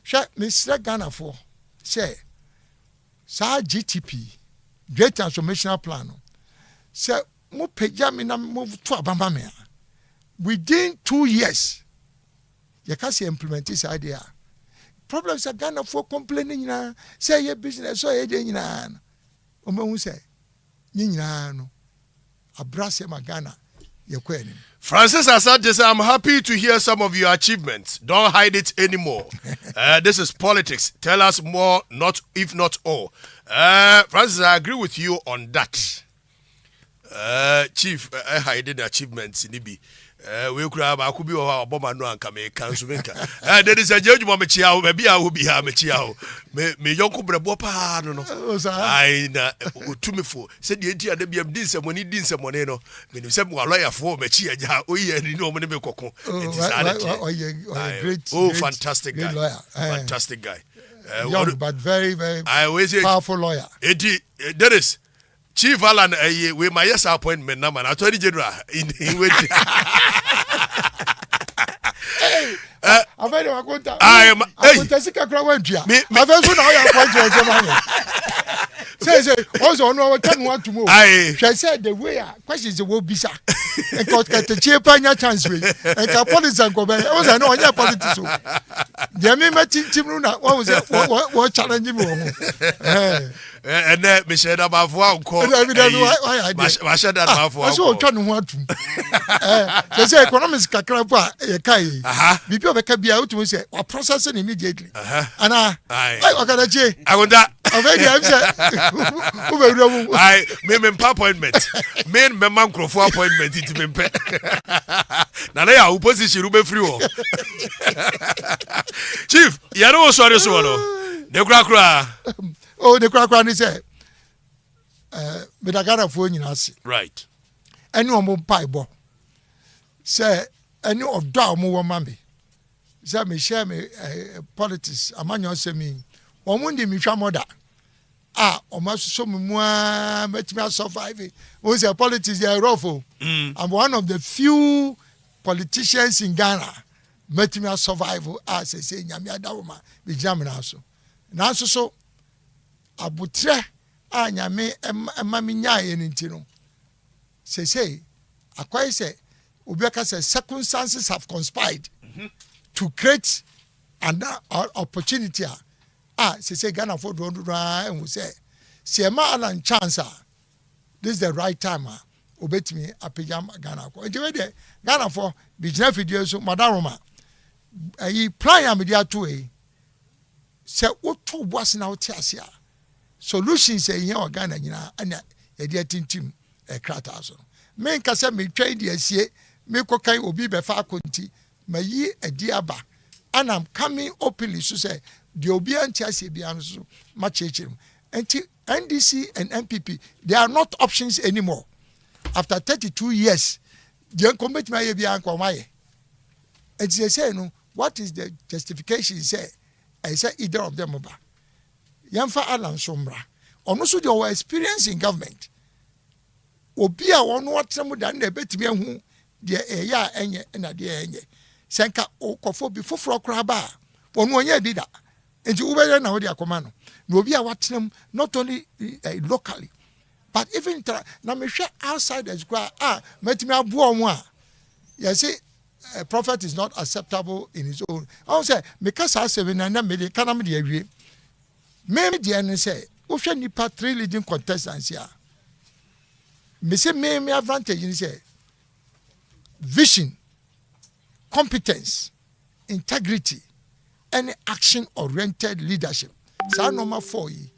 sha Mr. Ghana for say sa GTP Great Transformational Plan say mo peja me na mo to abamba me within 2 years you can see implement this idea problems are Ghana for complaining na say your business so e dey nyina o ma hu say nyina no abrase ma Ghana ye kwani Francis Asante, I'm happy to hear some of your achievements. Don't hide it anymore. This is politics. Tell us more, not if not all. Francis, I agree with you on that. Chief, I hide achievements in Ibi. We could have a kubi or Obama no and come a council maker. There is a judge, Mamma Chiao, maybe I will be Hamma Chiao. May Yonko Brebopa, no. I to me for said the idea that BM did some money, did some money, no. When you said, well, lawyer for Machia, oh, yeah, you know, when you coco. Oh, fantastic guy. Fantastic guy. Young, but very, very powerful lawyer. There is. Chief Alan, we my yes appointment number. I told you general in waiting. I've heard of Akunta. I am. Akunta sika kura wentua. I've heard of now your point to Germany. Say also no one want to move. She said the way questions will be sir. And got the cheapanya chance we. And ka politics go be. O say no anya politics o. Dey me team runa. What was it? What challenge me o. And then me said about one call. I said that about one. I saw trying to want to. They say economics kakra po e kai. Bibi obeka bia o to say or processing immediately. And I okadache. I want that. I me appointment. Me man crofo appointment it me pe. Na na ya opposition ube free o. Chief, ya no sorry so no. De kra. Oh, the crack is say, but I got a phone in us. Right. And no more pie ball. Say, I know of down more mammy. Say, me share me politics. A man, you say me. One Monday, me mother. Almost so more, met me surviving. Was a politics, they are ruffle. I'm one of the few politicians in Ghana. Met me survival as I say, Yamia Dawma, be jamming also. Now, so. Abutre anyame emami nyae nintino say akwai say obiaka say circumstances have conspired to create an opportunity say Ghana for do and we say ma alan chance this is the right time obetimi apejam Ghana ko nti we Ghana for bijina fidie so madaroma ayi plan ya media to say oto boas na otiasia solutions here Ghana nyina ana yede tintim krata so me nka se me twa ide asie me kokan obi be fa akonti mayi adi aba and I'm coming openly so say the obi anti asie bia no so ma chechim enti NDC and MPP they are not options anymore after 32 years the committee may be anko maye and they say no what is the justification say I say either of them over Yamfa Alan Sombra. Ono so your experience in government. Obi a wono watremu da na betimi hu de eya enye na de enye. Senka okofo bi foforo kra ba. Wono onye bi da. Enti ubeye na wo de akoma no. Na obi a watrem not only locally but even na me hwe outside the square metimi abu omo a. You see a prophet is not acceptable in his own. I say because I say na me de kana me de awie. Me dey say wo hwe nipa 3 leading contestants here me say me advantage ni say vision, competence, integrity and action oriented leadership sa number 4 yi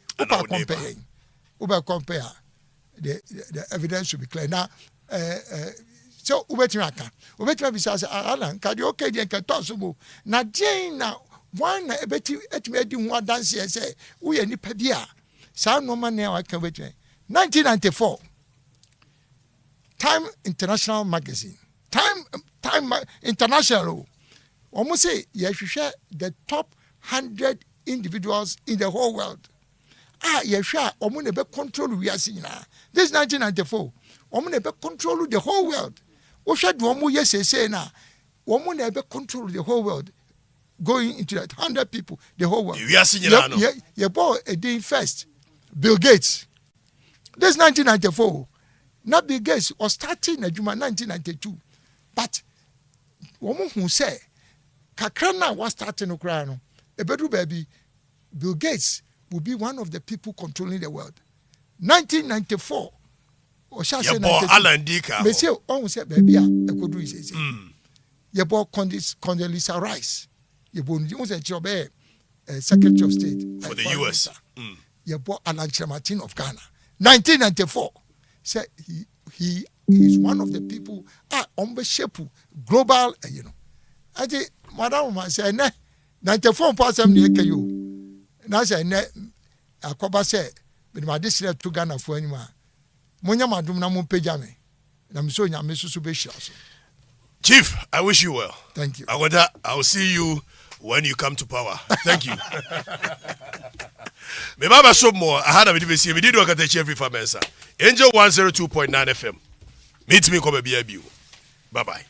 compare the evidence should be clear now so ubetimi aka ubetimi bi say Alan ka de okay dey kan to so bo na dey na one ebeti etime edi ho adanse say wo ye nipa bia sa no ma na wa kan betime 1994 Time International magazine Time International almost say you should share the top 100 individuals in the whole world you share omo na be control we are seeing this 1994 omo na be control the whole world wo hwe do omo yes say na omo na be control the whole world going into that 100 people, the whole world. We are seeing it. You bought a day first. Bill Gates. This 1994. Now Bill Gates was starting in Juma 1992. But woman who say Kakrana was starting Ukraine. A bedroom baby. Bill Gates will be one of the people controlling the world. 1994. Or shall say 1992. Me say on say baby I could do it. You bought Condoleezza Rice. You bought Secretary of State for the US. You bought Kwadwo Kyerematen of Ghana. 1994. Say he is one of the people on the shape global. I think Madam say 94 person near you. Now say Akoba say, but my district to Ghana for anyone. Monya madum na mo pejame. Na miso nya mesusu be hia. Chief, I wish you well. Thank you. I'll see you when you come to power. Thank you. Me baba so more. I had a video. Me did work at the chief for Mensa. Angel 102.9 FM. Meet me come be. Bye bye.